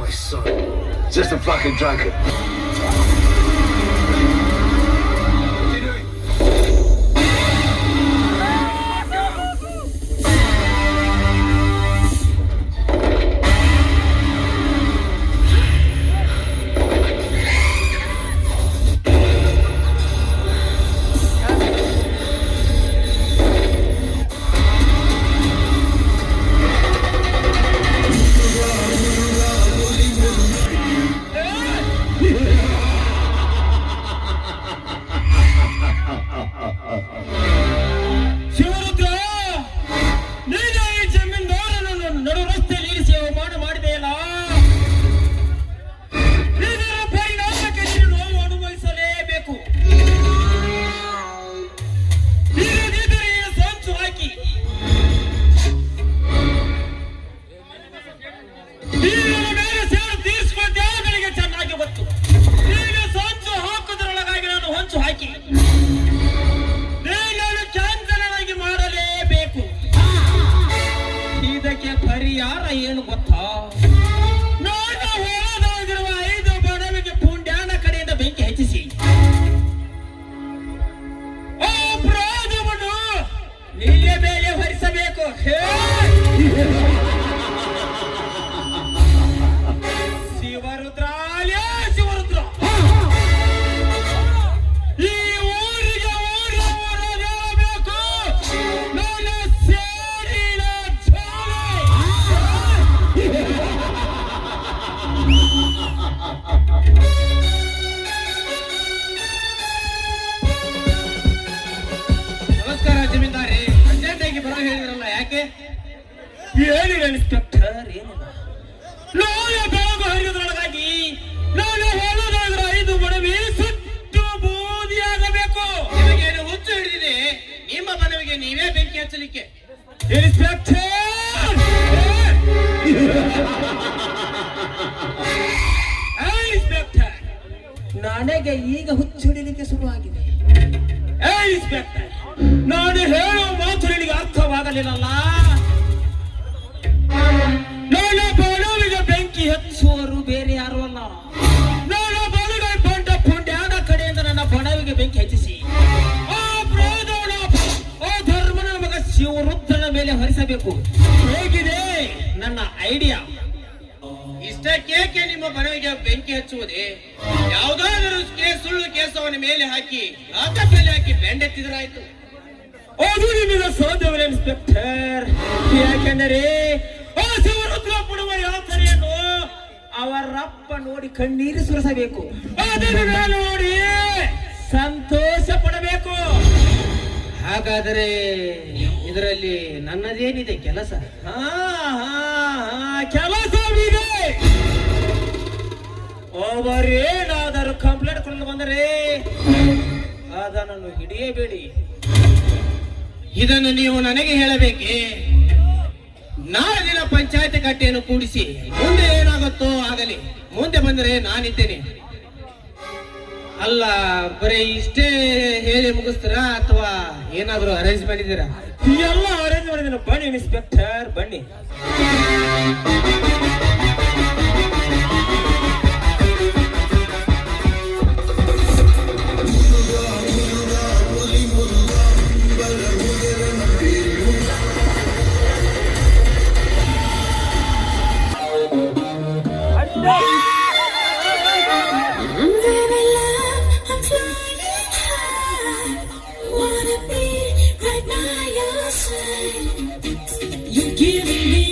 my son. Just a fucking drunkard. Shivarudra, ನೀನು ಈ ಜಮೀನ್ದಾರನನ್ನು ನಡು ರಸ್ತೆಯಲ್ಲಿ ಇರಿಸಿ ಅವಮಾನ ಮಾಡಿದೆಯಲ್ಲ, ಇದರ ಪರಿಣಾಮಕ್ಕೆ ನೀನು ನೋವು ಅನುಭವಿಸಲೇಬೇಕು. ಇಲ್ಲದಿದ್ದರೆ ಈ ಸಂಚು ಹಾಕಿ ಇದರ ಮೇಲೆ ಸೇಡು ತೀರಿಸಿಕೊಂಡೆ ನನಗೆ ಚೆನ್ನಾಗಿ ಗೊತ್ತು. ಈಗ ಸಂಚು ಹಾಕುವುದರೊಳಗಾಗಿ ನಾನು ಹೊಂಚು ಹಾಕಿ ಮಾಡಲೇಬೇಕು. ಇದಕ್ಕೆ ಪರಿಹಾರ ಏನು ಗೊತ್ತಾ? ನಾನು ಹೊರದಾಗಿರುವ 5 ಬಡವಿಗೆ ಪುಂಡ್ಯಾನ ಕಡೆಯಿಂದ ಬೆಂಕಿ ಹೆಚ್ಚಿಸಿ ಅಪರಾಧವನ್ನು ನಿನ್ನ ಮೇಲೆ ಹೊರಿಸಬೇಕು. ಶಿವರುದ್ರ, ಶಿವರುದ್ರ, ಈ ಊರಿಗೆ ಊರಬೇಕು. ನನ್ನ ಸೇಡಿನ ನಮಸ್ಕಾರ ಜಮೀನ್ದಾರಿ. ಅರ್ಜೆಂಟಾಗಿ ಬರೋ ಹೇಳಿದ್ರಲ್ಲ, ಯಾಕೆ? ಹೇಳಿ ಇನ್ಸ್ಪೆಕ್ಟರ್. ಏನಿಲ್ಲ, ನಾಳೆ ಬೆಳಗ್ಗೆ ಹರಿಯೋದ್ರೊಳಗಾಗಿ ನಾನು ಹೊಲದಾಗಿರೋ 5 ಬಡವಿ ಸುಟ್ಟು ಬೂದಿಯಾಗಬೇಕು. ನಿಮಗೇನು ಹುಚ್ಚು ಹಿಡಿದಿದೆ? ನಿಮ್ಮ ಮನವಿಗೆ ನೀವೇ ಬೆಂಕಿ ಹಚ್ಚಲಿಕ್ಕೆ? ಇನ್ಸ್ಪೆಕ್ಟರ್, ಇನ್ಸ್ಪೆಕ್ಟರ್, ನನಗೆ ಈಗ ಹುಚ್ಚು ಹಿಡಿಲಿಕ್ಕೆ ಶುರುವಾಗಿದೆ. ಇನ್ಸ್ಪೆಕ್ಟರ್, ನಾನು ಹೇಳೋ ಮಾತು ನಿನಗೆ ಅರ್ಥವಾಗಲಿಲ್ಲಲ್ಲ. ನನ್ನ ಬಡವಿಗೆ ಬೆಂಕಿ ಹಚ್ಚುವರು ಬೇರೆ ಯಾರು ಅಲ್ಲ, ನನ್ನ ಬಡಗ ಬಂಡ ಪುಂಡ್ಯಾನ ಕಡೆಯಿಂದ ನನ್ನ ಬಡವಿಗೆ ಬೆಂಕಿ ಹಚ್ಚಿಸಿ ಆ ಧರ್ಮನ ಮಗ ಶಿವರುದ್ರನ ಮೇಲೆ ಹರಿಸಬೇಕು. ಹೇಗಿದೆ ನನ್ನ ಐಡಿಯಾ? ಇಷ್ಟಕ್ಕೇಕೆ ನಿಮ್ಮ ಮನವಿಗೆ ಬೆಂಕಿ ಹಚ್ಚುವುದೇ? ಯಾವುದಾದರೂ ಸುಳ್ಳು ಕೇಸವನ ಮೇಲೆ ಹಾಕಿ ಮೇಲೆ ಹಾಕಿ ಬೆಂಡೆತ್ತಿದ್ರಾಯ್ತು. ಅದು ನಿಮಗೆ ಸಾಧ್ಯವಿಲ್ಲ ಇನ್ಸ್ಪೆಕ್ಟರ್. ಯಾಕೆಂದರೆ ಆ ಶಿವರುದ್ರ ಪಡುವ ಯಾತನೆಯನ್ನು ಅವರಪ್ಪ ನೋಡಿ ಕಣ್ಣೀರು ಸುರಿಸಬೇಕು. ಅದನ್ನು ನೋಡಿ ಸಂತೋಷ ಪಡಬೇಕು. ಹಾಗಾದರೆ ಇದರಲ್ಲಿ ನನ್ನದೇನಿದೆ ಕೆಲಸ? ಕೆಲಸವಿದೆ. ಅವರೇನಾದರೂ ಕಂಪ್ಲೇಂಟ್ ಕೊಂಡು ಬಂದರೆ ಅದನ್ನು ಹಿಡಿಯಬೇಡಿ. ಇದನ್ನು ನೀವು ನನಗೆ ಹೇಳಬೇಕೇ? ನಾಳೆ ದಿನ ಪಂಚಾಯತ್ ಕಟ್ಟೆಯನ್ನು ಕೂಡಿಸಿ ಮುಂದೆ ಏನಾಗುತ್ತೋ ಆಗಲಿ, ಮುಂದೆ ಬಂದರೆ ನಾನಿದ್ದೇನೆ. ಅಲ್ಲ, ಬರೀ ಇಷ್ಟೇ ಹೇಳಿ ಮುಗಿಸ್ತೀರಾ ಅಥವಾ ಏನಾದರೂ ಅರೇಂಜ್ ಮಾಡಿದ್ದೀರಾ? ಎಲ್ಲ ಅರೇಂಜ್ ಮಾಡಿದ್ದೀನಿ. ಬನ್ನಿ ಇನ್ಸ್ಪೆಕ್ಟರ್, ಬನ್ನಿ. You're giving me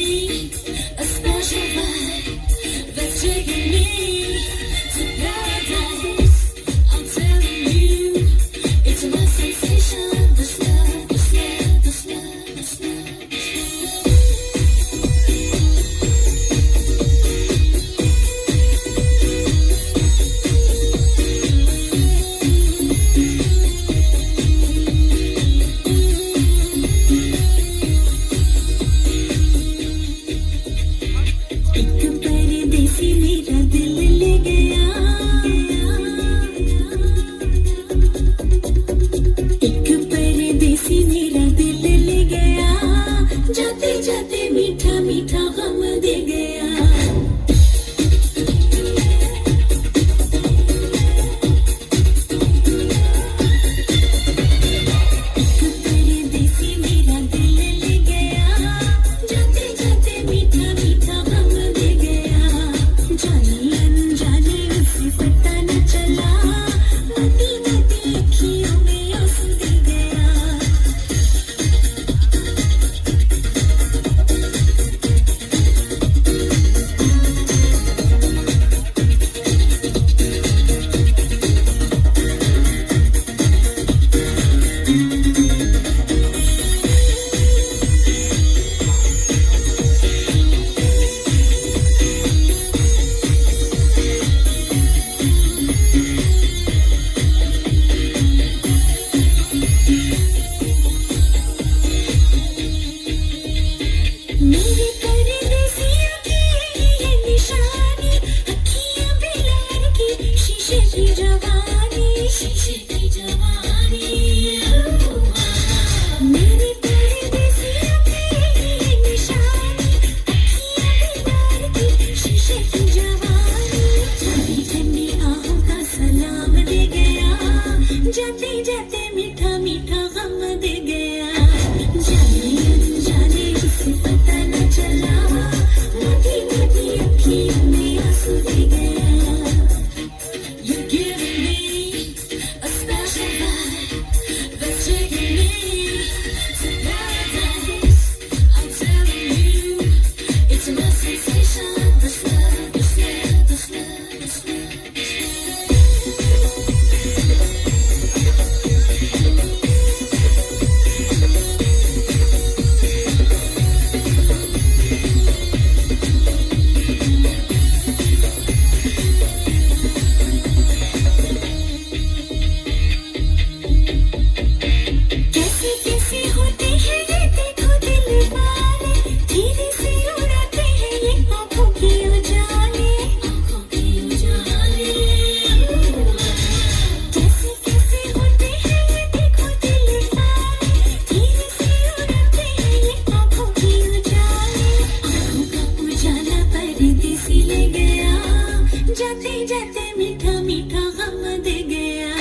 जाते जाते मीठा मीठा गम दे गया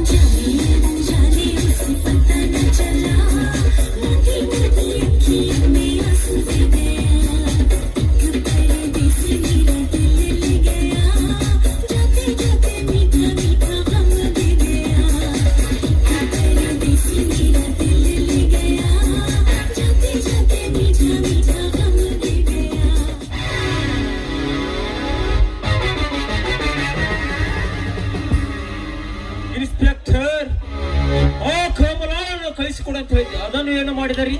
जाने अनजाने उसे पता न चला मोटी मोटी अखियों में आंसू दे गया परदेस मेरा दिल ले गया जाते जाते मीठा मीठा गम दे गया परदेस मेरा दिल ले गया जाते जाते मीठा मीठा गम दे गया ಇನ್ಸ್ಪೆಕ್ಟರ್ ಆ ಕಮಲವನ್ನು ಕಳಿಸಿಕೊಡು ಅಂತ ಹೇಳಿದ್ದೆ, ಅದನ್ನು ಏನು ಮಾಡಿದರಿ?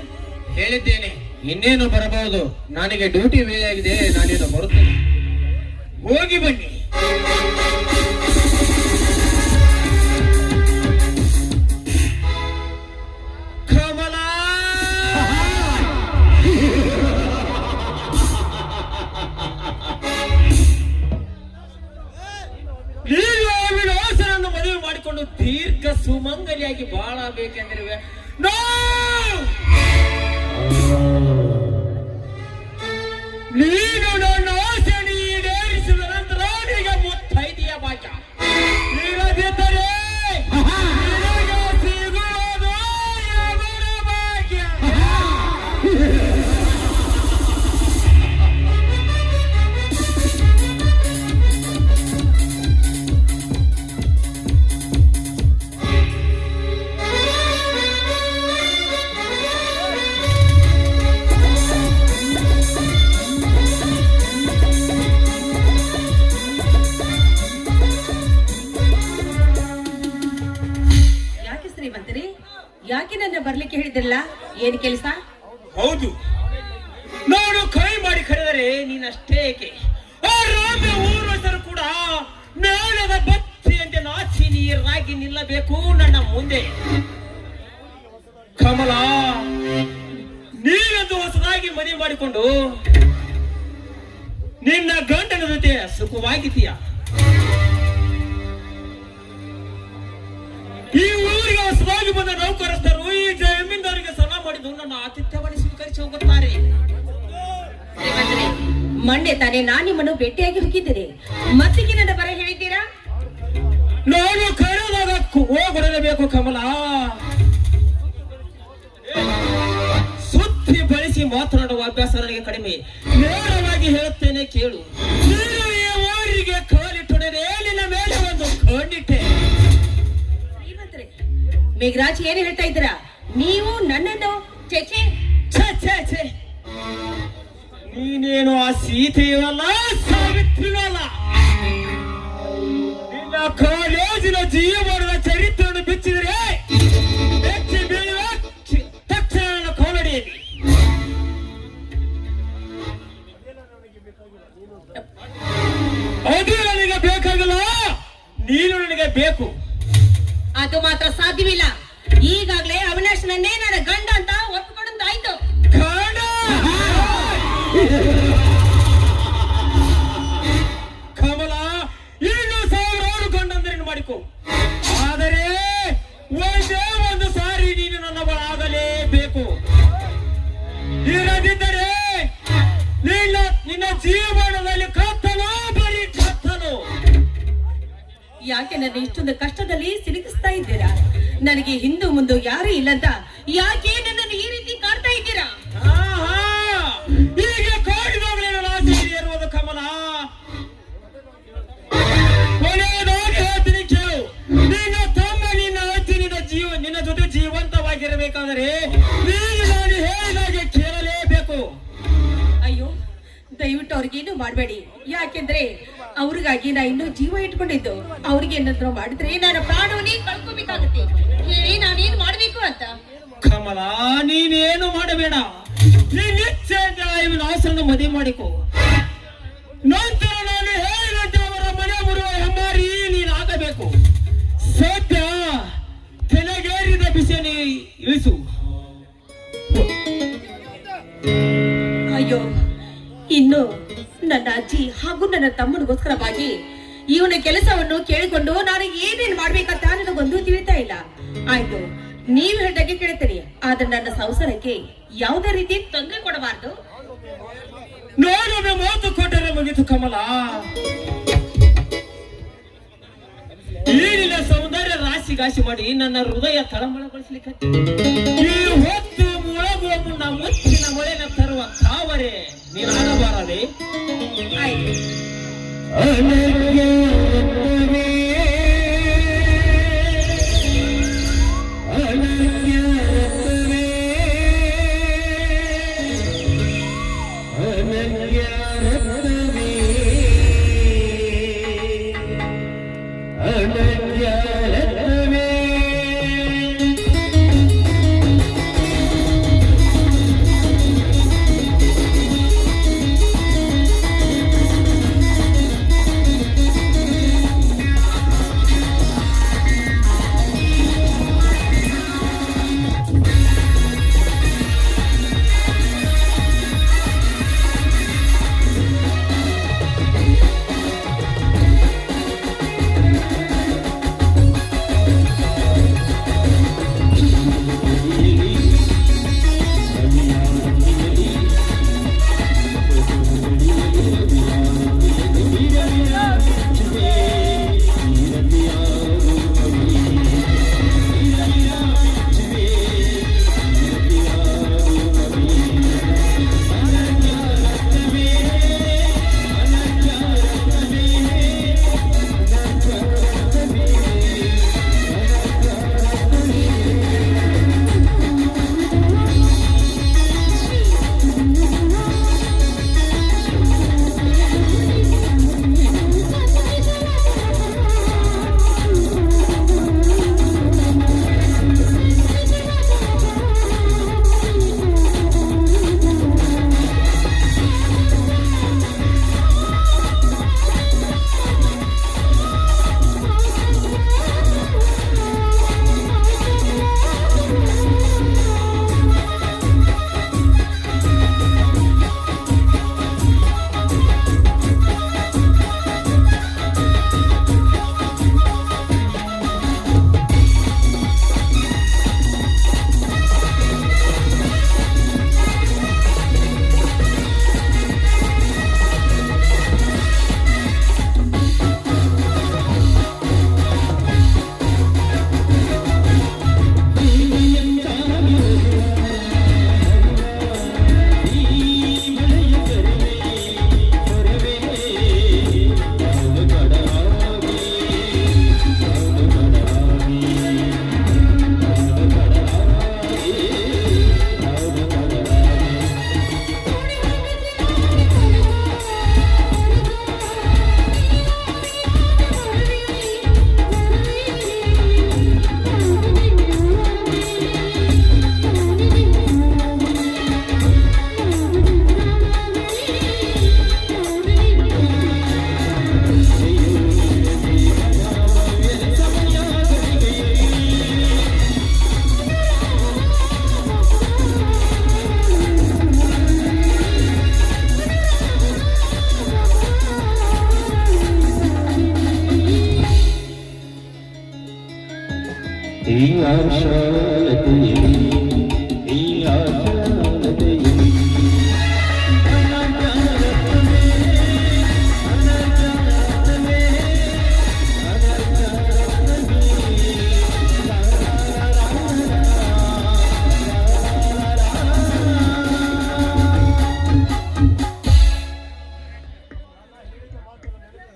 ಹೇಳಿದ್ದೇನೆ, ಇನ್ನೇನು ಬರಬಹುದು. ನನಗೆ ಡ್ಯೂಟಿ ವೇಳೆ ಆಗಿದೆ, ನಾನೇನು ಬರುತ್ತೇನೆ. ಹೋಗಿ ಬನ್ನಿ. ಕಮಲ ನೀನು ವಿಲಾಸನನ್ನು ಮದುವೆ ಮಾಡಿಕೊಂಡು ದೀರ್ಘ ಸುಮಂಗಲಿಯಾಗಿ ಬಾಳಬೇಕೆಂದಿರುವೆ. ನೋ, ನೀನು ನನ್ನ ಆಸೆ ಈಡೇರಿಸಿದ ನಂತರ ನಿನಗೆ ಮುತ್ತೈದೆಯ ಭಾಗ್ಯ. ಇರದಿದ್ದರೆ ನಿನಗೆ ಸಿಗುವುದು ಯಮನ ಭಾಗ್ಯ. ಯಾಕೆ ಶ್ರೀಮಂತರಿ, ಯಾಕೆ ನನ್ನ ಬರ್ಲಿಕ್ಕೆ ಹೇಳಿದ್ರಲ್ಲ? ಏನ್ ಕೆಲಸ? ಹೌದು, ನಾನು ಕೈ ಮಾಡಿ ಕರೆದರೆ ನೀನಷ್ಟೇ ಏಕೆ? ಆ ರಾಮ ಊರ್ವಶರು ಕೂಡ ಮೇಳದ ಬತ್ತಿಯಂತೆ ನಾಚಿ ನೀರಾಗಿ ನಿಲ್ಲಬೇಕು ನನ್ನ ಮುಂದೆ. ಕಮಲ, ನೀನೊಂದು ಹೊಸದಾಗಿ ಮದುವೆ ಮಾಡಿಕೊಂಡು ನಿನ್ನ ಗಂಡನ ಜೊತೆ ಸುಖವಾಗಿದ್ದೀಯ. ಈ ಊರಿಗೆ ಹೊಸದಾಗಿ ಬಂದ ನೌಕರಸ್ಥರು ಈ ಜಮೀನ್ದಾರಿಗೆ ಸಲ ಮಾಡಿದ್ದು ನನ್ನ ಆತಿಥ್ಯವನ್ನು ಸ್ವೀಕರಿಸಿ ಹೋಗುತ್ತಾರೆ. ಶ್ರೀಮಂತರಿ, ಮಂಡೆ ತಾನೇ ನಾನು ನಿಮ್ಮನ್ನು ಭೇಟಿಯಾಗಿ ಹೋಗಿದ್ದೇನೆ. ಮತ್ತಿಗೆ ನನ್ನ ಬರ ಹೇಳಿದ್ದೀರಾ? ನಾನು ಕರೆದಾಗ ಹೋಗಬೇಕು ಕಮಲ. ಸುತ್ತಿ ಬಳಸಿ ಮಾತನಾಡುವ ಅಭ್ಯಾಸ ನನಗೆ ಕಡಿಮೆ. ನೇರವಾಗಿ ಹೇಳುತ್ತೇನೆ ಕೇಳು. ನೀನು ಈ ಊರಿಗೆ ಕಾಲಿಟ್ಟೊಡೆದೆ, ನಿನ್ನ ಮೇಲೆ ಒಂದು ಕಣ್ಣಿಟ್ಟೆ. ಶ್ರೀಮಂತರಿ, ಮೇಘರಾಜ್ ಏನು ಹೇಳ್ತಾ ಇದ್ದೀರಾ? ನೀವು ನನ್ನನ್ನು ಚೇಚೆ ಛೆ, ಛೆ, ಛೆ. ನೀನೇನು ಆ ಸೀತೆಯವಲ್ಲ, ಸಾವಿತ್ರಿಯಲ್ಲ. ನಿನ್ನ ಕಾಲೇಜಿನ ಜೀವನದ ಚರಿತ್ರೆಯನ್ನು ಬಿಚ್ಚಿದರೆ ಬೆಚ್ಚಿ ಬೀಳುವ ತಕ್ಷಣ ನನ್ನ ಕಾಲಡಿಯಲ್ಲಿ. ಅದು ನನಗೆ ಬೇಕಾಗಿಲ್ಲ, ನೀನು ನನಗೆ ಬೇಕು. ಅದು ಮಾತ್ರ ಸಾಧ್ಯವಿಲ್ಲ. ಈಗಾಗಲೇ ಅವಿನಾಶನನ್ನೇ ನನ್ನ ಗಂಡ ಅಂತ ಒಪ್ಪಿಕೊಂಡಂತಾಯ್ತು. ಕಾಣ ಕಮಲ, ಇನ್ನು ಸಾವಿರಾರು ಗಂಡಂದರನ್ನು ಮಾಡಿಕೊ. ಆದರೆ ಒಂದೇ ಒಂದು ಸಾರಿ ನೀನು ನನ್ನವಳಾಗಲೇಬೇಕು. ಇರದಿದ್ದರೆ ನಿನ್ನ ಜೀವನದಲ್ಲಿ ಕತ್ತಲು, ಬರೀ ಕತ್ತಲು. ಯಾಕೆ ನನ್ನ ಇಷ್ಟೊಂದು ಕಷ್ಟದಲ್ಲಿ ಸಿಲುಕಿಸ್ತಾ ಇದ್ದೀರಾ? ನನಗೆ ಹಿಂದು ಮುಂದೆ ಯಾರು ಇಲ್ಲಂತ ಯಾಕೆ ನನ್ನನ್ನು ಈ ರೀತಿ ಕಾಡ್ತಾ ಇದ್ದೀರಾ? ಆಹಾ, ಈಗ ಕಾಡಿದಾಗಲೇ ನನ್ನ ಆಸೆ ಇರುವುದು ಕಮಲ. ಕೊನೆಯದಾಗಿ ಹೇಳ್ತೀನಿ ಕೇಳು. ನಿನ್ನ ತಮ್ಮ ನಿನ್ನ ಅಜ್ಜಿ ನಿನ್ನ ಜೊತೆ ಜೀವಂತವಾಗಿರಬೇಕಾದರೆ ನೀನು ನಾನು ಹೇಳಿದಾಗೆ ಕೇಳಲೇಬೇಕು. ಅಯ್ಯೋ, ದಯವಿಟ್ಟು ಅವ್ರಿಗೇನು ಮಾಡಬೇಡಿ. ಯಾಕೆಂದ್ರೆ ಅವ್ರಿಗಾಗಿ ನಾ ಇನ್ನೂ ಜೀವ ಇಟ್ಕೊಂಡಿದ್ದು. ಅವ್ರಿಗೆ ಏನಾದ್ರು ಮಾಡಿದ್ರೆ ನನ್ನ ಪ್ರಾಣವನ್ನೇ ಕಳ್ಕೋಬೇಕಾಗುತ್ತೆ. ಹೇಳಿ ನಾನೇನ್ ಮಾಡ್ಬೇಕು ಅಂತ? ಕಮಲ, ನೀನೇನು ಮಾಡಬೇಡ. ನೀನ್ ಇಚ್ಛೆಯಿಂದ ಇವನ ಆಸರನ್ನು ಮದುವೆ ಮಾಡಿಕೊ. ನಂತರ ನಾನು ಹೇಳಿದಂತೆ ಅವರ ಮನೆ ಬರುವ ಹೆಮ್ಮಾರಿ ನೀನಾಗಬೇಕು. ಸದ್ಯ ತಲೆಗೇರಿದ ಬಿಸಿಯನ್ನು ಇಳಿಸು. ಅಯ್ಯೋ, ಇನ್ನು ನನ್ನ ಅಜ್ಜಿ ಹಾಗೂ ನನ್ನ ತಮ್ಮನಿಗೋಸ್ಕರವಾಗಿ ಇವನ ಕೆಲಸವನ್ನು ಕೇಳಿಕೊಂಡು ನಾನು ಏನೇನ್ ಮಾಡ್ಬೇಕಂತ ನನಗೊಂದು ತಿಳಿತಾ ಇಲ್ಲ. ಆಯ್ತು, ನೀವ್ ಹೇಳ್ದಾಗೆ ಕೇಳ್ತೀರಿ, ಆದ್ರೆ ನನ್ನ ಸಂಸಾರಕ್ಕೆ ಯಾವುದೇ ರೀತಿ ತೊಂದರೆ ಕೊಡಬಾರ್ದು. ನೋಡೋಣ, ಮಾತು ಕೊಟ್ಟರೆ ಮುಗಿತು ಕಮಲ. ಘಾಸಿ ಮಾಡಿ ನನ್ನ ಹೃದಯ ತಳಮಳಗೊಳಿಸ್ಲಿಕ್ಕೆ ಈ ಹೊತ್ತು ಮುಳಗುವ ಮುನ್ನ ಮುಚ್ಚಿನ ಮೊಳೆನ ತರುವ ತಾವರೆ ನೀನಾಗಬಾರದೆ. ಆಯ್ತು.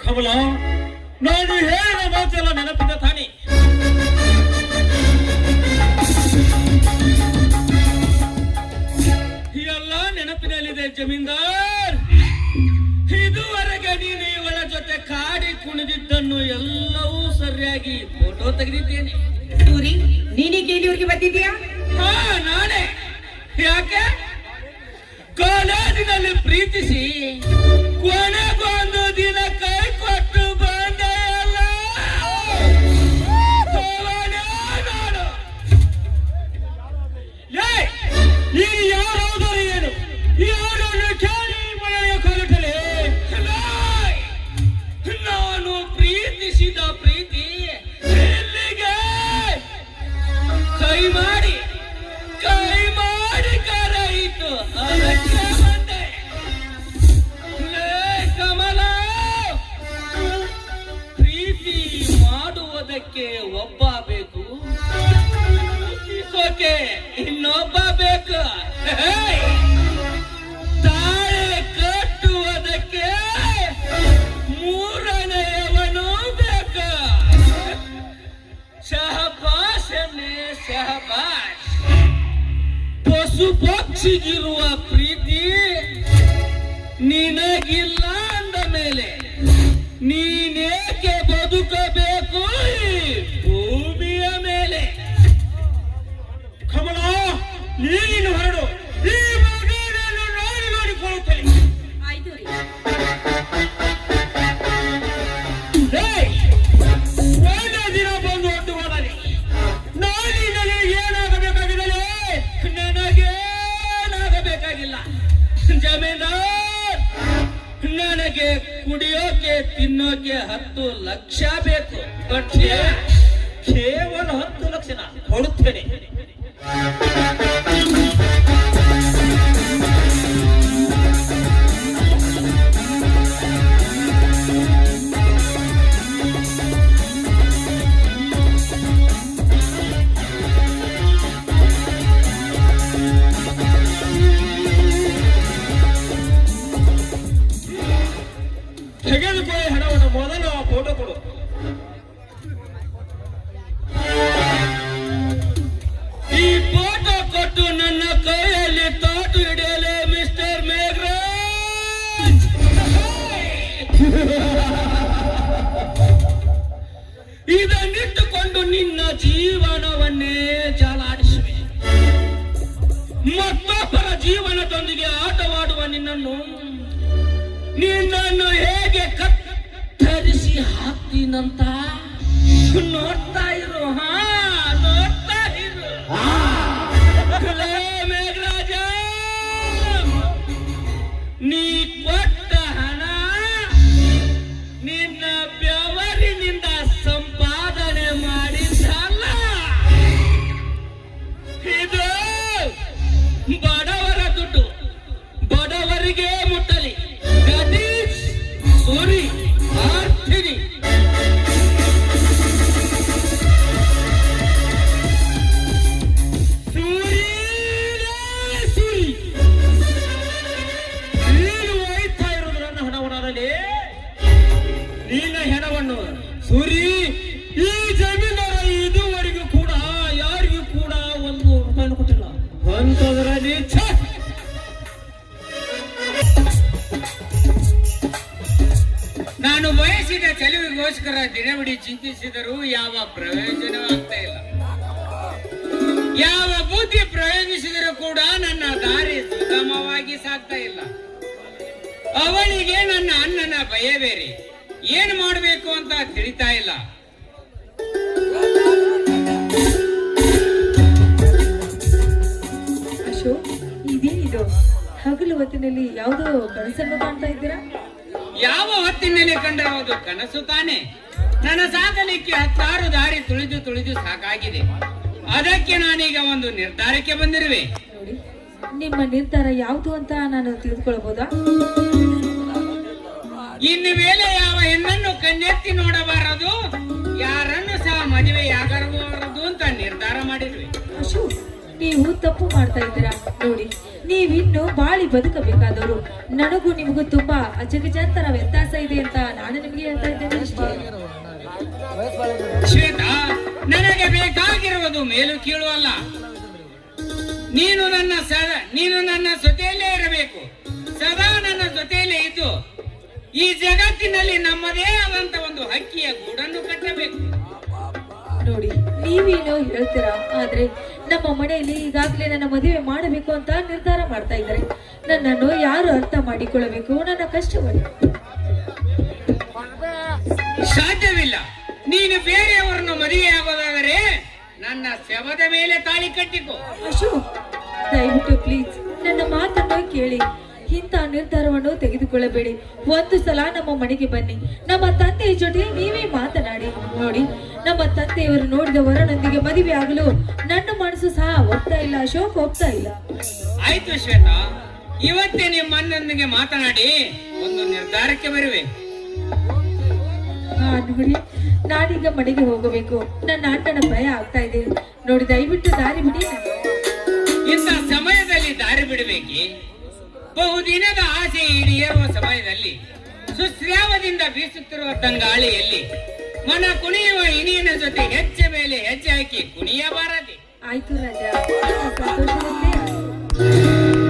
ಕಮಲ, ನಾನು ಹೇಳಿದ ಮಾತೆಲ್ಲ ನೆನಪಿದೆ ತಾನೆ? ಎಲ್ಲ ನೆನಪಿನಲ್ಲಿದೆ ಜಮೀನ್ದಾರ್. ಇದುವರೆಗೆ ನೀನು ಇವಳ ಜೊತೆ ಕಾಡಿ ಕುಣಿದಿದ್ದನ್ನು ಎಲ್ಲವೂ ಸರಿಯಾಗಿ ಫೋಟೋ ತೆಗೆದಿದ್ದೇನೆ. ಸೂರಿ, ನೀನೀಗ ಇಲ್ಲಿವರೆಗೆ ಬಂದಿದ್ಯಾ? ಹಾ, ನಾನೇ. ಯಾಕೆ? ಕಾಲೇಜಿನಲ್ಲಿ ಪ್ರೀತಿಸಿ ಕೊನೆಗೊಂದು ದಿನ ಕೈ ಕೊಟ್ಟು ಬಂದೆ ಅಲ್ಲ. ನೀನು ಯಾರಾದರೂ ಏನು, ಯಾರನ್ನು ಕೇಳಿ ಮಳೆಯ ಕರಟಲೆ ನಾನು ಪ್ರೀತಿಸಿದ ಪ್ರೀತಿ ಎಲ್ಲಿಗೆ ಕೈ ಮಾಡಿ ಕರೆಯಿತು. ಅದಕ್ಕೆ ಬಂದೆ. ಮನಸ್ಸಿಗಿರುವ ಪ್ರೀತಿ ನಿನಗಿಲ್ಲ ಅಂದ ಮೇಲೆ ನೀನೇಕೆ ಬದುಕಬೇಕು ಈ ಭೂಮಿಯ ಮೇಲೆ? ಕಮಲ, ನೀನು ಹೊರಡು. ಈ ಮಗನನ್ನು ನಾನು ನೋಡಿಕೊಳ್ಳುತ್ತೇನೆ. ಆಯ್ತು ರೀ. ಒಳ್ಳೆ ದಿನ ಬಂದು ಒಟ್ಟು ಹೋದರೆ ನಾನಿನಲ್ಲಿ ಏನಾಗಬೇಕಾಗಿದ್ದರೆ ನನಗೇನಾಗಬೇಕಾಗಿಲ್ಲ. ಜಮೀನ್ದಾರ್, ನನಗೆ ಕುಡಿಯೋಕೆ ತಿನ್ನೋಕೆ 10 ಲಕ್ಷ ಬೇಕು. ಕೇವಲ 10 ಲಕ್ಷ ಕೊಡುತ್ತೇನೆ. ತೆಗೆದುಕೊಳ್ಳಿ ಹಣವನ್ನು. ಮೊದಲು ಆ ಫೋಟೋ ಕೊಡು. ಈ ಫೋಟೋ ಕೊಟ್ಟು ನನ್ನ ಕೈಯಲ್ಲಿ ತಾಟು ಹಿಡಿಯಲೇ ಮಿಸ್ಟರ್ ಮೇಘರಾಜ್. ಇದನ್ನಿಟ್ಟುಕೊಂಡು ನಿನ್ನ ಜೀವನವನ್ನೇ ಜಾಲಾಡಿಸುವೆ. ಮತ್ತೊಬ್ಬರ ಜೀವನದೊಂದಿಗೆ ಆಟವಾಡುವ ನಿನ್ನನ್ನು ಹೇಗೆ ಕತ್ತರಿಸಿ ಹಾಕ್ತೀನಂತ ನೋಡ್ತಾ ಇರು. ನೋಡ್ತಾ ಇರು. ಮೇಘರಾಜ, ನೀ ಕೊಟ್ಟ ಹಣ ನಿನ್ನ ಬೆವರಿನಿಂದ ಸಂಪಾದನೆ ಮಾಡಿದ್ದಲ್ಲ. ಇದು ಬಡವರ ದುಡ್ಡು, ಬಡವರಿಗೆ ಮುಟ್ಟಲಿ. ಸೂರಿ ಆರ್ತಿನಿ. ನೀನು ಒಯ್ತಾ ಇರೋದು ನನ್ನ ಹಣವನ್ನಾಗಲಿ. ನಿನ್ನ ಹೆಣವನ್ನು ಸೂರಿ, ಈ ಜಮೀನರ ಇದುವರೆಗೂ ಕೂಡ ಯಾರಿಗೂ ಕೂಡ 1 ರೂಪಾಯಿ ಕೊಟ್ಟಿಲ್ಲ. ಅಂತದ್ರಲ್ಲಿ ನಾನು ಬಯಸಿದ ಚೆಲುವಿಗೋಸ್ಕರ ದಿನವಿಡೀ ಚಿಂತಿಸಿದರೂ ಯಾವ ಪ್ರಯೋಜನವಾಗ್ತಾ ಇಲ್ಲ. ಯಾವ ಬುದ್ಧಿ ಪ್ರಯೋಗಿಸಿದರೂ ಕೂಡ ನನ್ನ ದಾರಿ ಸುಗಮವಾಗಿ ಸಾಗ್ತಾ ಇಲ್ಲ. ಅವಳಿಗೆ ನನ್ನ ಅಣ್ಣನ ಭಯ ಬೇರೆ. ಏನು ಮಾಡಬೇಕು ಅಂತ ತಿಳಿತಾ ಇಲ್ಲ. ಅಶೋಕ್, ಇದೇನಿದು? ಹಗಲು ಹೊತ್ತಿನಲ್ಲಿ ಯಾವುದೋ ಕನಸನ್ನು ಕಾಣ್ತಾ ಇದ್ದೀರಾ? ಯಾವ ಹೊತ್ತಿನಲ್ಲಿ ಕಂಡಿರುವುದು ಕನಸು ತಾನೆ. ನನ್ನ ಸಾಧನೆಗೆ 10 ದಾರಿ ತುಳಿದು ಸಾಕಾಗಿದೆ. ಅದಕ್ಕೆ ನಾನೀಗ ಒಂದು ನಿರ್ಧಾರಕ್ಕೆ ಬಂದಿರುವೆ. ನೋಡಿ, ನಿಮ್ಮ ನಿರ್ಧಾರ ಯಾವುದು ಅಂತ ನಾನು ತಿಳಿದುಕೊಳ್ಳಬಹುದಾ? ಇನ್ನು ಮೇಲೆ ಯಾವ ಹೆಣ್ಣನ್ನು ಕಣ್ಣೆತ್ತಿ ನೋಡಬಾರದು, ಯಾರನ್ನು ಸಹ ಮದುವೆಯಾಗಬಾರದು ಅಂತ ನಿರ್ಧಾರ ಮಾಡಿರುವೆ. ಅಶೋಕ್, ನೀವು ತಪ್ಪು ಮಾಡ್ತಾ ಇದ್ದೀರಾ. ನೋಡಿ, ನೀವಿನ್ನು ಬಾಳಿ ಬದುಕಬೇಕಾದವರು. ನನಗೂ ನಿಮಗೂ ತುಂಬಾ ಅಜಗಜಾಂತರ ವ್ಯತ್ಯಾಸ ಇದೆ ಅಂತ ನಾನು ನಿಮಗೆ ಹೇಳ್ತಾ ಇದ್ದೇನೆ ಅಷ್ಟೇ. ಶ್ವೇತಾ, ನನಗೆ ಬೇಕಾಗಿರುವುದು ಮೇಲು ಕೀಳು ಅಲ್ಲ. ನೀನು ನನ್ನ ಜೊತೆಯಲ್ಲೇ ಇರಬೇಕು. ಸದಾ ನನ್ನ ಜೊತೆಯಲ್ಲೇ ಇದ್ದು ಈ ಜಗತ್ತಿನಲ್ಲಿ ನಮ್ಮದೇ ಆದಂತ ಒಂದು ಹಕ್ಕಿಯ ಗೂಡನ್ನು ಕಟ್ಟಬೇಕು. ನೋಡಿ, ನೀವೇನೋ ಹೇಳ್ತೀರಾ, ಆದ್ರೆ ನಮ್ಮ ಮನೆಯಲ್ಲಿ ಈಗಾಗಲೇ ನನ್ನ ಮದುವೆ ಮಾಡಬೇಕು ಅಂತ ನಿರ್ಧಾರ ಮಾಡ್ತಾ ಇದ್ದಾರೆ. ನನ್ನನ್ನು ಯಾರು ಅರ್ಥ ಮಾಡಿಕೊಳ್ಳಬೇಕು? ನನ್ನ ಕಷ್ಟವನ್ನು ಸಾಧ್ಯವಿಲ್ಲ. ನೀನು ಬೇರೆಯವರನ್ನು ಮದುವೆಯಾಗೋದಾದರೆ ನನ್ನ ಶವದ ಮೇಲೆ ತಾಳಿ ಕಟ್ಟಿಕೋ. ಅಶೋಕ್, ದಯವಿಟ್ಟು ಪ್ಲೀಸ್ ನನ್ನ ಮಾತನ್ನು ಕೇಳಿ. ಇಂಥ ನಿರ್ಧಾರವನ್ನು ತೆಗೆದುಕೊಳ್ಳಬೇಡಿ. ಒಂದು ಸಲ ನಮ್ಮ ಮನೆಗೆ ಬನ್ನಿ. ನಮ್ಮ ತಂದೆಯ ಜೊತೆ ನೀವೇ ಮಾತನಾಡಿ ನೋಡಿ. ನಮ್ಮ ತಂದೆಯವರು ನೋಡಿದ ವರನೊಂದಿಗೆ ಮದುವೆ ಆಗಲು ನನ್ನ ಮನಸ್ಸು ಸಹ ಒಪ್ತಾ ಇಲ್ಲ ಅಶೋಕ್, ಒಪ್ತಾ ಇಲ್ಲ. ಆಯ್ತು ಶ್ವೇತಾ, ಇವತ್ತೇ ನಿಮ್ಮ ಅಣ್ಣನೊಂದಿಗೆ ಮಾತನಾಡಿ ಒಂದು ನಿರ್ಧಾರಕ್ಕೆ ಬರುವೆ. ನೋಡಿ, ನಾನೀಗ ಮನೆಗೆ ಹೋಗಬೇಕು. ನನ್ನ ಅಣ್ಣನ ಭಯ ಆಗ್ತಾ ಇದೆ. ನೋಡಿ, ದಯವಿಟ್ಟು ದಾರಿ ಬಿಡಿ. ಇಂಥ ಸಮಯದಲ್ಲಿ ದಾರಿ ಬಿಡಬೇಕೆ? ಬಹುದಿನದ ಆಸೆ ಈಡೇರುವ ಸಮಯದಲ್ಲಿ ಸುಶ್ರಾವದಿಂದ ಬೀಸುತ್ತಿರುವ ತಂಗಾಳಿಯಲ್ಲಿ ಮನ ಕುಣಿಯುವ ಇನಿಯನ ಜೊತೆ ಹೆಜ್ಜೆ ಮೇಲೆ ಹೆಜ್ಜೆ ಹಾಕಿ ಕುಣಿಯಬಾರದೆ. ಆಯ್ತು ರಾಜ, ಸಂತೋಷದಂತೆ.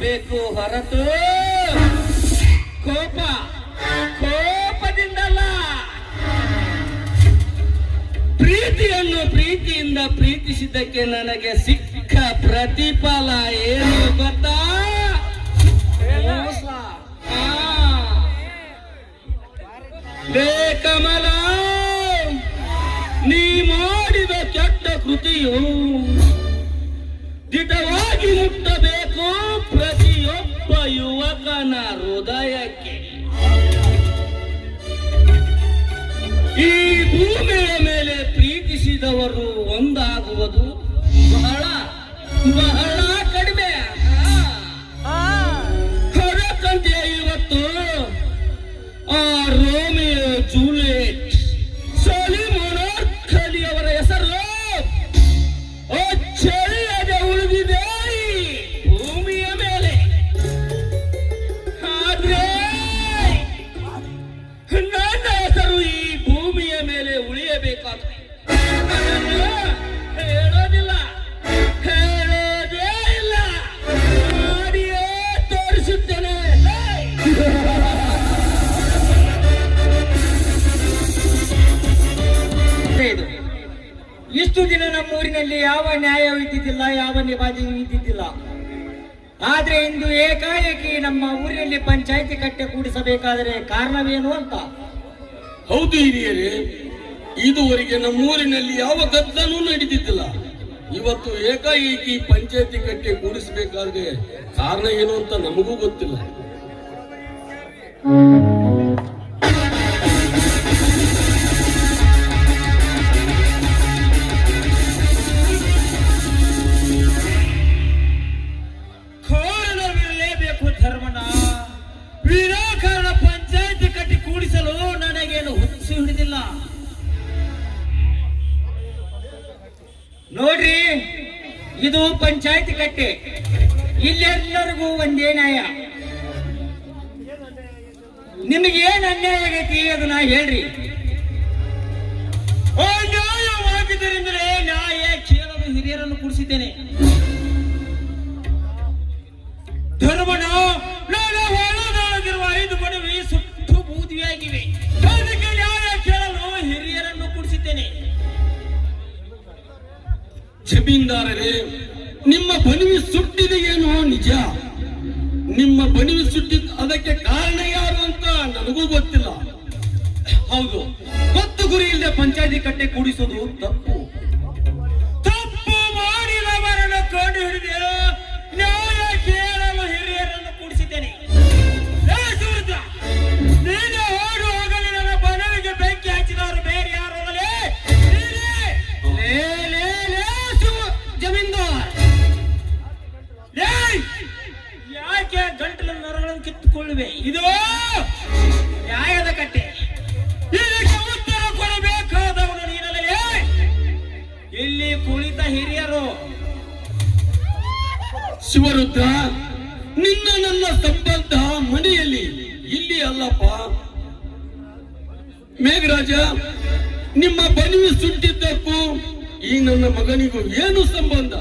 ಬೇಕು ಹೊರತು ಕೋಪದಿಂದಲ್ಲ. ಪ್ರೀತಿಯನ್ನು ಪ್ರೀತಿಯಿಂದ ಪ್ರೀತಿಸಿದ್ದಕ್ಕೆ ನನಗೆ ಸಿಕ್ಕ ಪ್ರತಿಫಲ ಏನು ಗೊತ್ತಾ? ಮೋಸ. ಲೇ ಕಮಲ, ನೀ ಮಾಡಿದ ಕೆಟ್ಟ ಕೃತಿಯು ದಿಟವಾಗಿ ಮುಟ್ಟಬೇಕು ಪ್ರತಿಯೊಬ್ಬ ಯುವಕನ ಹೃದಯಕ್ಕೆ. ಈ ಭೂಮಿಯ ಮೇಲೆ ಪ್ರೀತಿಸಿದವರು ಒಂದಾಗುವುದು ಬಹಳ ಬಹಳ ಕಡಿಮೆ. ಅದಕ್ಕಂತೆ ಇವತ್ತು ಆ ರೋಮಿಯೋ ಜೂಲಿಯಟ್ ಸಲಿಮೋನ್ ಖಲಿ ಅವರ ಹೆಸರು ಚೆಲ್ಲದೆ ಉಳಿದಿದೆ ಈ ಭೂಮಿಯ ಮೇಲೆ. ಆದ್ರೆ ನನ್ನ ಹೆಸರು ಈ ಭೂಮಿಯ ಮೇಲೆ ಉಳಿಯಬೇಕಾದ್ರೆ ಹೇಳೋದಿಲ್ಲ, ಹೇಳೋದೇ ಇಲ್ಲ, ಮಾಡಿಯೇ ತೋರಿಸುತ್ತೇನೆ. ಇದು ಇಷ್ಟು ದಿನ ನಮ್ಮೂರಿನಲ್ಲಿ ಯಾವ ನ್ಯಾಯವೂ ಇದ್ದಿದ್ದಿಲ್ಲ, ಯಾವ ನಿಬಾಧೆಯೂ ಇದ್ದಿದ್ದಿಲ್ಲ. ಆದ್ರೆ ಇಂದು ಏಕಾಏಕಿ ನಮ್ಮ ಊರಿನಲ್ಲಿ ಪಂಚಾಯಿತಿ ಕಟ್ಟೆ ಕೂಡಿಸಬೇಕಾದರೆ ಕಾರಣವೇನು ಅಂತ. ಹೌದು ಹಿರಿಯರೇ, ಇದುವರೆಗೆ ನಮ್ಮೂರಿನಲ್ಲಿ ಯಾವ ಗದ್ದಲೂ ನಡೆದಿದ್ದಿಲ್ಲ. ಇವತ್ತು ಏಕಾಏಕಿ ಪಂಚಾಯತಿ ಕಟ್ಟೆ ಕೂಡಿಸಬೇಕಾದ್ರೆ ಕಾರಣ ಏನು ಅಂತ ನಮಗೂ ಗೊತ್ತಿಲ್ಲ. ಕಾರಣವಿರಲೇಬೇಕು ಧರ್ಮನ. ವಿನಾಕಾರಣ ಪಂಚಾಯಿತಿ ಕಟ್ಟಿ ಕೂಡಿಸಲು ನನಗೇನು ಹುಚ್ಚು ಹಿಡಿದಿಲ್ಲ. ನೋಡ್ರಿ, ಇದು ಪಂಚಾಯಿತಿ ಕಟ್ಟೆ, ಇಲ್ಲೆಲ್ಲರಿಗೂ ಒಂದೇ ನ್ಯಾಯ. ನಿಮಗೇನ್ ಅನ್ಯಾಯ ಆಗೈತಿ ಅದನ್ನ ಹೇಳ್ರಿ. ಅನ್ಯಾಯವಾಗಿದ್ದರಿಂದಲೇ ನ್ಯಾಯ ಕೇಳಲು ಹಿರಿಯರನ್ನು ಕೂಡಿಸಿದ್ದೇನೆ. ಧರ್ಮನ ನಾನು ಹೊಲದೊಳಗಿರುವ 5 ಮನವಿ ಸುಟ್ಟು ಬೂದಿಯಾಗಿವೆ. ಅದಕ್ಕೆ ನ್ಯಾಯ ಕೇಳಲು ಹಿರಿಯರನ್ನು ಕೂಡಿಸಿದ್ದೇನೆ. ಜಮೀನ್ದಾರರೇ, ನಿಮ್ಮ ಬನಿವಿ ಸುಟ್ಟಿದೆಯೇನೋ ನಿಜ. ನಿಮ್ಮ ಬನಿವಿ ಸುಟ್ಟಿದ್ದ ಅದಕ್ಕೆ ಕಾರಣ ಯಾರು ಅಂತ ನನಗೂ ಗೊತ್ತಿಲ್ಲ. ಹೌದು, ಗೊತ್ತು ಗುರಿ ಇಲ್ಲದೆ ಪಂಚಾಯತಿ ಕಟ್ಟೆ ಕೂಡಿಸೋದು ತಪ್ಪು. ತಪ್ಪು ಮಾಡಿದವರನ್ನು ಕಂಡು ಹಿಡಿದು ನ್ಯಾಯ ಕೇಳಲು ಹಿರಿಯರನ್ನು ಕೂಡಿಸಿದ್ದೇನೆ. ನೀನು ಓಡಿ ಹೋಗಲಿ, ನನ್ನ ಬನವಿಗೆ ಬೆಂಕಿ ಹಚ್ಚಿದವರು ಬೇರೆ ಯಾರು ಹೋಗಲಿ. ಜಮೀನ್ದಾರ್, ಯಾಕೆ ಗಂಟಲ ನರಗಳನ್ನು ಕಿತ್ತುಕೊಳ್ಳುವೆ? ಇದು ನ್ಯಾಯದ ಕಟ್ಟೆ, ಇದಕ್ಕೆ ಉತ್ತರ ಕೊಡಬೇಕಾದವನು ನೀನಲ್ಲೇ. ಇಲ್ಲಿ ಕುಳಿತ ಹಿರಿಯರು. ಶಿವರುದ್ರ, ನಿನ್ನ ನನ್ನ ಸಂಬಂಧ ಮನೆಯಲ್ಲಿ, ಇಲ್ಲಿ ಅಲ್ಲಪ್ಪ. ಮೇಘರಾಜ, ನಿಮ್ಮ ಬನಿವಿ ಸುಟ್ಟಿದ್ದಕ್ಕೂ ಈ ನನ್ನ ಮಗನಿಗೂ ಏನು ಸಂಬಂಧ?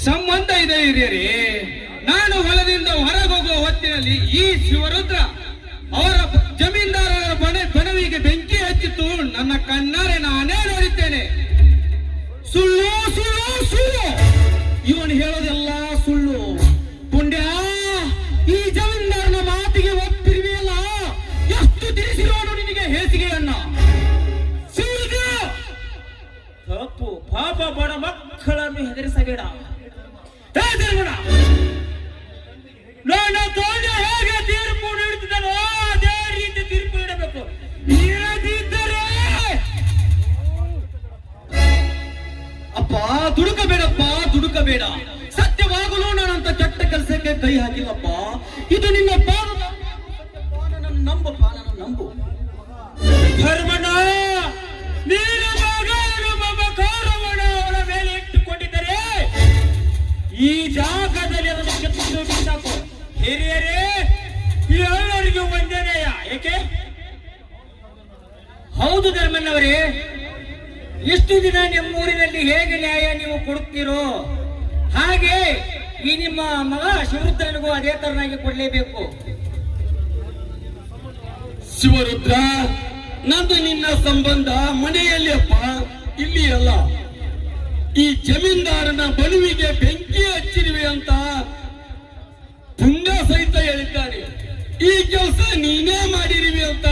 ಸಂಬಂಧ ಇದೆ ಹಿರಿಯರೇ. ನಾನು ಹೊಲದಿಂದ ಹೊರಗೋಗುವ ಹೊತ್ತಿನಲ್ಲಿ ಈ ಶಿವರುದ್ರ ಅವರ ಜಮೀನ್ದಾರರ ಬನವಿಗೆ ಬೆಂಕಿ ಹಚ್ಚಿತ್ತು. ನನ್ನ ಕಣ್ಣಾರೆ ನಾನೇ ನೋಡಿದ್ದೇನೆ. ಸುಳ್ಳು ಸುಳ್ಳು ಸುಳ್ಳು, ಇವನು ಹೇಳೋದೆಲ್ಲ ಸುಳ್ಳು. ಪುಂಡ್ಯ, ಈ ಜಮೀನ್ದಾರನ ಮಾತಿಗೆ ಒಪ್ಪಿರುವೆಯಲ್ಲ, ಎಷ್ಟು ತಿಳಿಸಿರೋನು ನಿನಗೆ ಹೇಸಿಗೆಯನ್ನ. ತಪ್ಪು ಪಾಪ, ಬಡ ಮಕ್ಕಳನ್ನು ಹೆದರಿಸಬೇಡ. ನನ್ನ ತಂದೆ ಹೇಗೆ ತೀರ್ಪು ನೀಡುತ್ತಿದ್ದನೋ ಅದೇ ರೀತಿ ತೀರ್ಪು ನೀಡಬೇಕು. ಇರದಿದ್ದರೆ ಅಪ್ಪ ದುಡುಕಬೇಡಪ್ಪ, ದುಡುಕಬೇಡ. ಸತ್ಯವಾಗಲು ನಾನಂತ ಕೆಟ್ಟ ಕೆಲಸಕ್ಕೆ ಕೈ ಹಾಕಿಲ್ಲಪ್ಪ. ಇದು ನಿನ್ನ ಪಾದದ ನನ್ನ ನಂಬಪ್ಪ, ನನ್ನ ನಂಬು. ಧರ್ಮನ, ನೀನು ಮಮಕಾರವನ್ನು ಅವಳ ಮೇಲೆ ಇಟ್ಟುಕೊಂಡಿದ್ದರೆ ಈ ಜಾಗದಲ್ಲಿ ಅದನ್ನು ಕಿತ್ತು ಬಿಸಾಕು. ಹಿರಿಯರೇ, ಎಲ್ಲರಿಗೂ ಒಂದೇ ನ್ಯಾಯ. ಏಕೆ? ಹೌದು ಧರ್ಮಣ್ಣವರೇ, ಇಷ್ಟು ದಿನ ನಿಮ್ಮೂರಿನಲ್ಲಿ ಹೇಗೆ ನ್ಯಾಯ ನೀವು ಕೊಡುತ್ತೀರೋ ಹಾಗೆ ಈ ನಿಮ್ಮ ಮಗ ಶಿವರುದ್ರನಿಗೂ ಅದೇ ತರನಾಗಿ ಕೊಡಲೇಬೇಕು. ಶಿವರುದ್ರ, ನಂದು ನಿನ್ನ ಸಂಬಂಧ ಮನೆಯಲ್ಲಿ ಅಪ್ಪ, ಇಲ್ಲಿ ಅಲ್ಲ. ಈ ಜಮೀನ್ದಾರನ ಬಳುವಿಗೆ ಬೆಂಕಿ ಹಚ್ಚಿರುವೆ ಅಂತ ಪುಣ್ಯ ಸಹಿತ ಹೇಳಿದ್ದಾರೆ. ಈ ಕೆಲಸ ನೀನೇ ಮಾಡಿರುವೆ ಅಂತ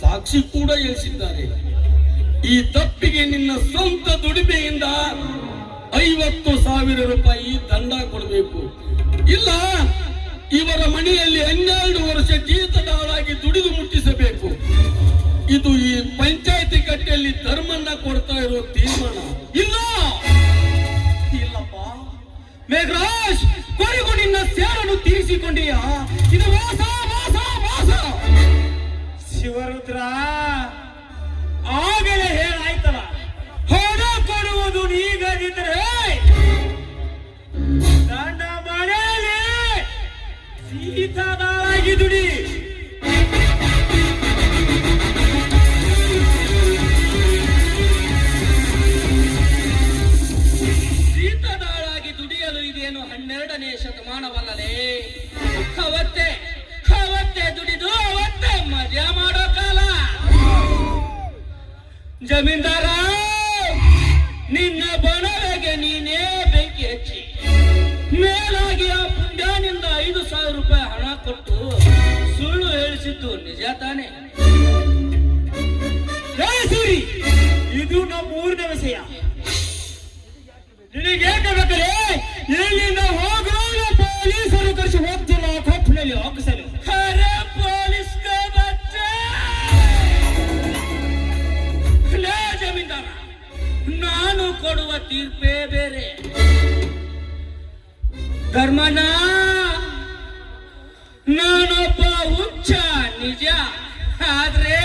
ಸಾಕ್ಷಿ ಕೂಡ ಹೇಳಿಸಿದ್ದಾರೆ. ಈ ತಪ್ಪಿಗೆ ನಿನ್ನ ಸ್ವಂತ ದುಡಿಮೆಯಿಂದ 50,000 ರೂಪಾಯಿ ದಂಡ ಕೊಡಬೇಕು. ಇಲ್ಲ ಇವರ ಮನೆಯಲ್ಲಿ 12 ವರ್ಷ ಜೀತದಾಳಾಗಿ ದುಡಿದು ಮುಟ್ಟಿಸಬೇಕು. ಇದು ಈ ಪಂಚಾಯತಿ ಕಟ್ಟೆಯಲ್ಲಿ ಧರ್ಮನ್ನ ಕೊಡ್ತಾ ಇರೋ ತೀರ್ಮಾನ. ಇಲ್ಲಪ್ಪ ಮೇಘರಾಜ್, ಕೊನೆಗೂ ನಿನ್ನ ಸೇರನ್ನು ತೀರಿಸಿಕೊಂಡೀಯಾ? ಇದು ಮೋಸ ಮೋಸ ಮೋಸ. ಶಿವರುದ್ರ ಆಗಲೇ ಹೇಳಾಯ್ತಲ್ಲ, ಹಣ ಕೊಡುವುದು ನೀಗದಿದ್ರೆ ನನ್ನ ಮನೆಯಲ್ಲಿ ಸೀತಾದಾಳಾಗಿ ದುಡಿ. ಸೀತಾದಾಳಾಗಿ ದುಡಿಯಲು ಇದೇನು 12ನೇ ಶತಮಾನವಲ್ಲಲೇ. ಅವತ್ತೇ ದುಡಿದು ಅವತ್ತೇ ಮಜಾ ಮಾಡೋ ಕಾಲ. ಜಮೀನ್ದಾರ, ನಿನ್ನ ಬಣವೆಗೆ ನೀನೇ ಬೆಂಕಿ ಹಚ್ಚಿ ಮೇಲಾಗಿ ಆ ಪುಣ್ಯನಿಂದ 5,000 ರೂಪಾಯಿ ಹಣ ಕೊಟ್ಟು ಸುಳ್ಳು ಹೇಳಿಸಿದ್ದು ನಿಜ ತಾನೆ? ಸೂರಿ, ಇದು ನಮ್ಮ ಊರಿನ ವಿಷಯ. ನಿನಗೇಕಬೇಕಲೇ ಇಲ್ಲಿಂದ ಹೋಗುವಾಗ ಪೊಲೀಸರು ಕರೆಸಿ ಹೋಗ್ತಿಲ್ಲ ಕೊಪ್ಪಳಲ್ಲಿ ಹೋಗಿಸಲು. ಪೊಲೀಸ್ ಜಮೀನ್ದಾರ, ನಾನು ಕೊಡುವ ತೀರ್ಪೇ ಬೇರೆ. ಧರ್ಮನ ನಾನೊಬ್ಬ ಹುಚ್ಚ ನಿಜ, ಆದ್ರೆ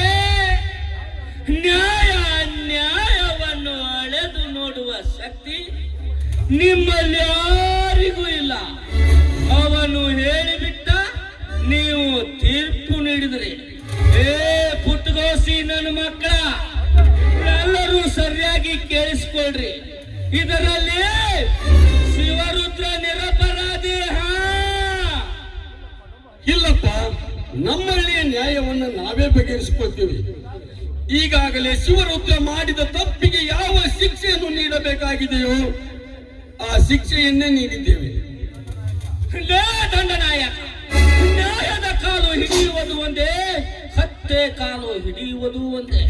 ನ್ಯಾಯವನ್ನು ಅಳೆದು ನೋಡುವ ಶಕ್ತಿ ನಿಮ್ಮಲ್ಲಿ ಯಾರಿಗೂ ಇಲ್ಲ. ಅವನು ಹೇಳಿಬಿಟ್ಟ, ನೀವು ತೀರ್ಪು ನೀಡಿದ್ರಿ. ಪುಟ್ಟಗೋಸಿ ನನ್ನ ಮಕ್ಕಳ, ಎಲ್ಲರೂ ಸರಿಯಾಗಿ ಕೇಳಿಸ್ಕೊಳ್ರಿ. ಇದರಲ್ಲಿ ಶಿವರುದ್ರ ನಿರಪರಾಧಿ. ಇಲ್ಲಪ್ಪ, ನಮ್ಮಲ್ಲಿಯ ನ್ಯಾಯವನ್ನು ನಾವೇ ಬಗೆಹರಿಸಿಕೊಳ್ತೀವಿ. ಈಗಾಗಲೇ ಶಿವರುದ್ರ ಮಾಡಿದ ತಪ್ಪಿಗೆ ಯಾವ ಶಿಕ್ಷೆಯನ್ನು ನೀಡಬೇಕಾಗಿದೆಯೋ ಆ ಶಿಕ್ಷೆಯನ್ನೇ ನೀಡಿದ್ದೇವೆ. ದಂಡನಾಯಕ, ನ್ಯಾಯದ ಕಾಲು ಹಿಡಿಯುವುದು ಒಂದೇ, ಹತ್ತೆ ಕಾಲು ಹಿಡಿಯುವುದು ಒಂದೇ.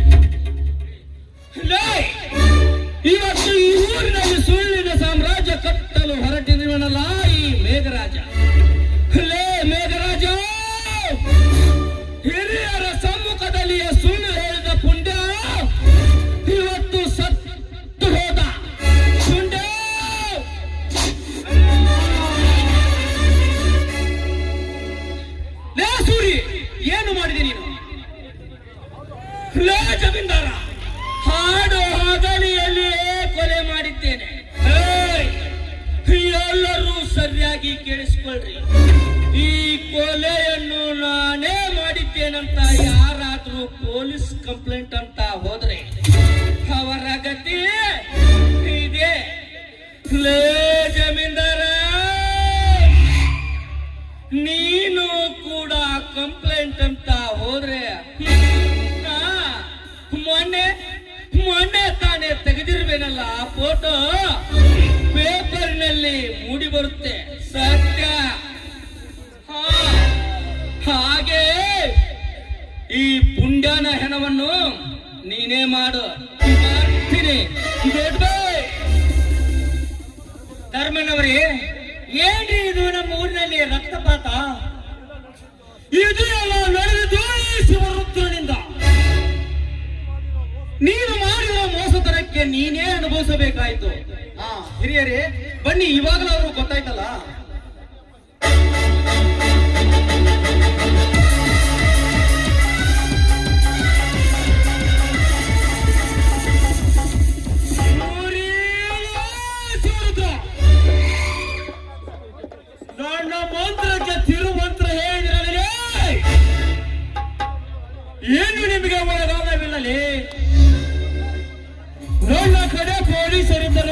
ಇವತ್ತು ಈ ಊರಿನಲ್ಲಿ ಸುಳ್ಳಿನ ಸಾಮ್ರಾಜ್ಯ ಕಟ್ಟಲು ಹೊರಟಿರುವನಲ್ಲ ಈ ಮೇಘರಾಜ. ಮೇಘರಾಜ, ಹಿರಿಯರ ಸಮ್ಮುಖದಲ್ಲಿ ಸುಳ್ಳು ಹೇಳಿದ ಪುಂಡ ಇವತ್ತು ಸತ್ತು ಹೋದ. ಪುಂಡ, ಸೂರಿ, ಏನು ಮಾಡಿದೆ ನೀನು? ಜಮೀನ್ದಾರ, ಹಾಡು ಹಗಲಿಯಲ್ಲಿಯೇ ಕೊಲೆ ಮಾಡಿದ್ದೇನೆ. ಎಲ್ಲರೂ ಸರಿಯಾಗಿ ಕೇಳಿಸ್ಕೊಳ್ರಿ. ಈ ಕೊಲೆಯನ್ನು ನಾನೇ ಮಾಡಿದ್ದೇನಂತ ಯಾರಾದ್ರೂ ಪೊಲೀಸ್ ಕಂಪ್ಲೇಂಟ್ ಅಂತ ಹೋದ್ರೆ ಅವರ ಗತಿ ಇದೆ. ಜಮೀನ್ದಾರ, ನೀನು ಕೂಡ ಕಂಪ್ಲೇಂಟ್ ಅಂತ ಹೋದ್ರೆ ಮೊನ್ನೆ ತಾನೇ ತೆಗೆದಿರ್ಬೇನಲ್ಲ ಆ ಫೋಟೋ ಪೇಪರ್ನಲ್ಲಿ ಮೂಡಿ ಬರುತ್ತೆ, ಸತ್ಯ. ಹಾಗೆ ಈ ಪುಂಡ್ಯನ ಹೆಣವನ್ನು ನೀನೇ ಮಾಡು. ಮಾಡ್ತೀನಿ. ಧರ್ಮನವರೇ, ಏನ್ರಿ ಇದು ನಮ್ಮ ಊರಿನಲ್ಲಿ ರಕ್ತಪಾತ? ಇದು ಎಲ್ಲ ನಡೆದಿದ್ದು ಈ ಶಿವರುದ್ರನಿಂದ. ನೀನು ಮಾಡಿರುವ ಮೋಸತನಕ್ಕೆ ನೀನೇ ಅನುಭವಿಸಬೇಕಾಯ್ತು. ಹಿರಿಯರೇ, ಬನ್ನಿ, ಇವಾಗಲೂ ಅವರು ಗೊತ್ತಾಯ್ತಲ್ಲ. ನನ್ನ ಮಂತ್ರಕ್ಕೆ ತಿರುಮಂತ್ರ ಹೇಳಿದಿರಲಿ. ಏನು ನಿಮಗೆ ಒಳಗಾಗವಿಲ್ಲಲೇ? ನನ್ನ ಕಡೆ ಪೊಲೀಸರಿದ್ದರೆ